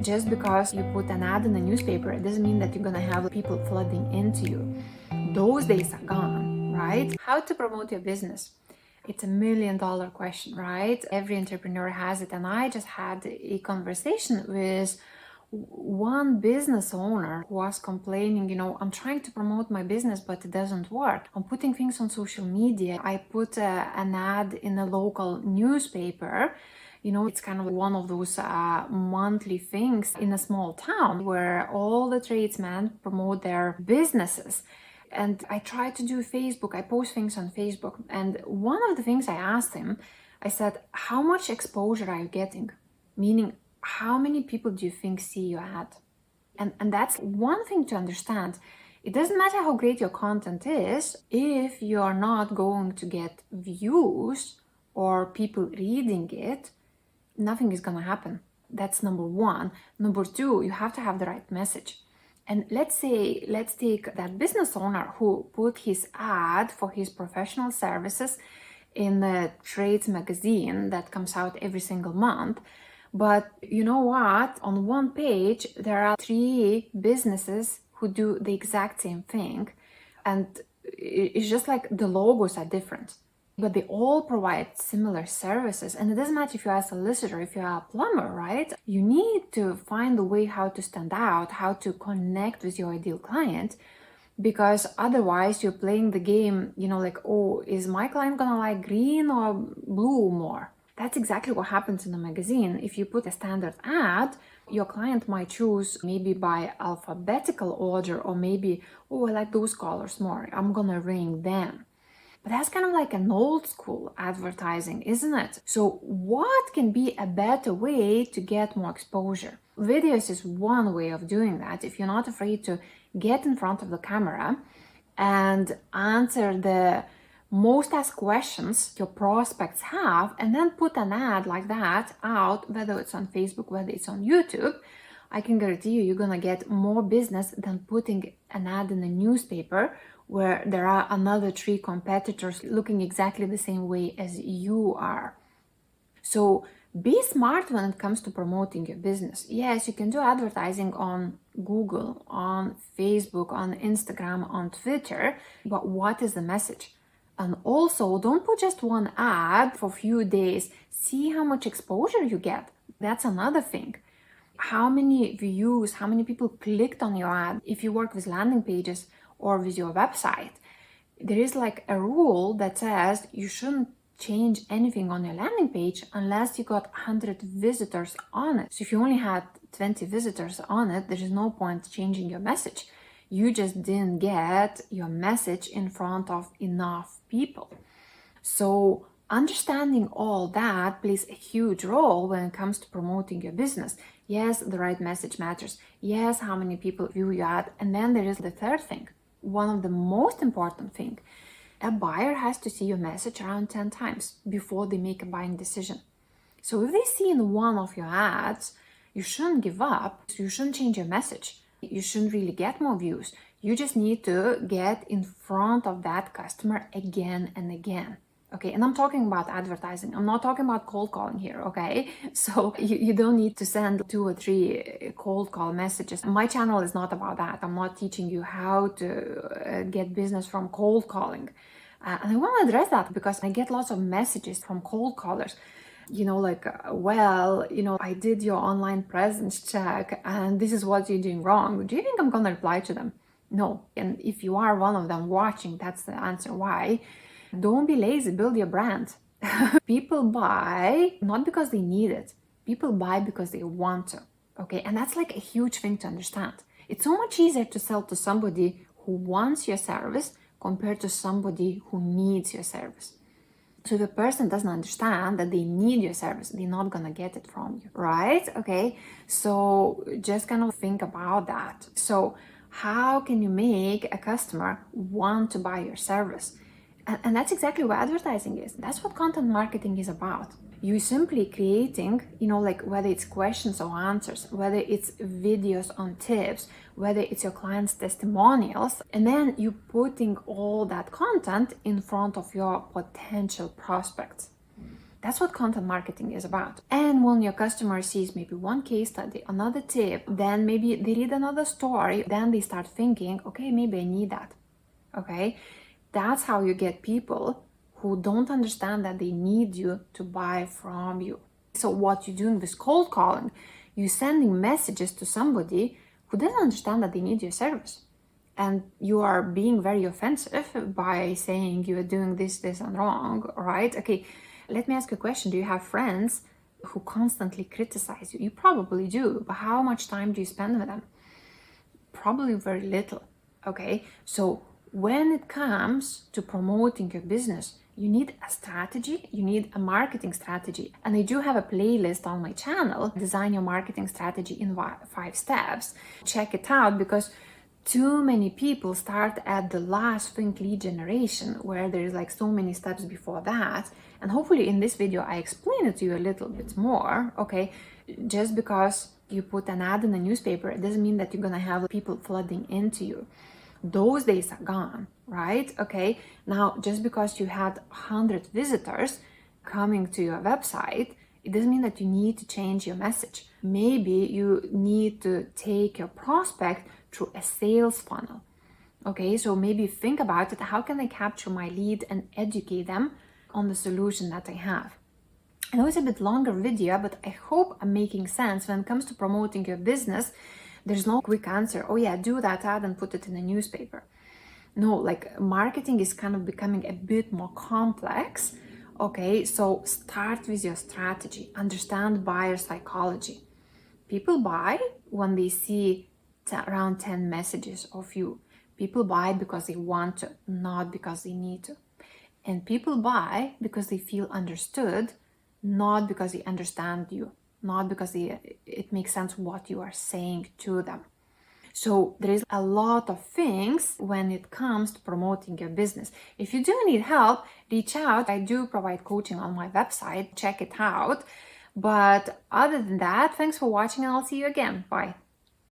Just because you put an ad in a newspaper, it doesn't mean that you're gonna have people flooding into you. Those days are gone, right? How to promote your business? It's $1 million question, right? Every entrepreneur has it. And I just had a conversation with one business owner who was complaining, I'm trying to promote my business, but it doesn't work. I'm putting things on social media. I put an ad in a local newspaper. It's kind of one of those monthly things in a small town where all the tradesmen promote their businesses. And I try to do Facebook. I post things on Facebook. And one of the things I asked him, I said, how much exposure are you getting? Meaning, how many people do you think see your ad? And that's one thing to understand. It doesn't matter how great your content is, if you are not going to get views or people reading it, nothing is gonna happen. That's number one. Number two, you have to have the right message. And let's take that business owner who put his ad for his professional services in the trades magazine that comes out every single month. But you know what? On one page, there are 3 businesses who do the exact same thing. And it's just like the logos are different, but they all provide similar services. And it doesn't matter if you're a solicitor, if you're a plumber, right? You need to find a way how to stand out, how to connect with your ideal client, because otherwise you're playing the game, like, oh, is my client gonna like green or blue more? That's exactly what happens in a magazine. If you put a standard ad, your client might choose maybe by alphabetical order, or maybe, oh, I like those colors more, I'm gonna ring them. But that's kind of like an old school advertising, isn't it? So what can be a better way to get more exposure? Videos is one way of doing that. If you're not afraid to get in front of the camera and answer the most asked questions your prospects have, and then put an ad like that out, whether it's on Facebook, whether it's on YouTube, I can guarantee you're gonna get more business than putting an ad in a newspaper where there are another 3 competitors looking exactly the same way as you are. So be smart when it comes to promoting your business. Yes, you can do advertising on Google, on Facebook, on Instagram, on Twitter, but what is the message? And also, don't put just one ad for a few days. See how much exposure you get. That's another thing. How many views, how many people clicked on your ad? If you work with landing pages or with your website, there is like a rule that says you shouldn't change anything on your landing page unless you got 100 visitors on it. So if you only had 20 visitors on it, there is no point changing your message. You just didn't get your message in front of enough people. So understanding all that plays a huge role when it comes to promoting your business. Yes, the right message matters. Yes, how many people view your ad. And then there is the third thing, one of the most important thing. A buyer has to see your message around 10 times before they make a buying decision. So if they see in one of your ads, you shouldn't give up. You shouldn't change your message. You shouldn't really get more views. You just need to get in front of that customer again and again. Okay, and I'm talking about advertising. I'm not talking about cold calling here, okay? So you don't need to send 2 or 3 cold call messages. My channel is not about that. I'm not teaching you how to get business from cold calling. And I want to address that because I get lots of messages from cold callers. I did your online presence check and this is what you're doing wrong. Do you think I'm going to reply to them? No. And if you are one of them watching, that's the answer why. Don't be lazy, build your brand. People buy not because they need it. People buy because they want to. Okay, and that's like a huge thing to understand. It's so much easier to sell to somebody who wants your service compared to somebody who needs your service. So if a person doesn't understand that they need your service, they're not gonna get it from you, right? Okay, so just kind of think about that. So how can you make a customer want to buy your service? And that's exactly what advertising is. That's what content marketing is about. You simply creating, whether it's questions or answers, whether it's videos on tips, whether it's your clients' testimonials, and then you putting all that content in front of your potential prospects. That's what content marketing is about. And when your customer sees maybe one case study, another tip, then maybe they read another story, then they start thinking, okay, maybe I need that. Okay, that's how you get people who don't understand that they need you to buy from you. So what you're doing with cold calling, you're sending messages to somebody who doesn't understand that they need your service. And you are being very offensive by saying you're doing this, and wrong, right? Okay, let me ask you a question. Do you have friends who constantly criticize you? You probably do, but how much time do you spend with them? Probably very little, okay? So when it comes to promoting your business, you need a strategy, you need a marketing strategy. And I do have a playlist on my channel, Design Your Marketing Strategy in 5 Steps. Check it out, because too many people start at the last think lead generation, where there's like so many steps before that. And hopefully in this video I explain it to you a little bit more, okay? Just because you put an ad in a newspaper, it doesn't mean that you're gonna have people flooding into you. Those days are gone, right? Okay, now just because you had 100 visitors coming to your website, it doesn't mean that you need to change your message. Maybe you need to take your prospect through a sales funnel. Okay, so maybe think about it. How can I capture my lead and educate them on the solution that I have? I know it's a bit longer video, but I hope I'm making sense. When it comes to promoting your business, there's no quick answer. Oh yeah, do that ad and put it in a newspaper. No, like marketing is kind of becoming a bit more complex. Okay, so start with your strategy. Understand buyer psychology. People buy when they see around 10 messages of you. People buy because they want to, not because they need to. And people buy because they feel understood, not because they understand you, not because it makes sense what you are saying to them. So there is a lot of things when it comes to promoting your business. If you do need help, reach out. I do provide coaching on my website. Check it out. But other than that, thanks for watching and I'll see you again. Bye.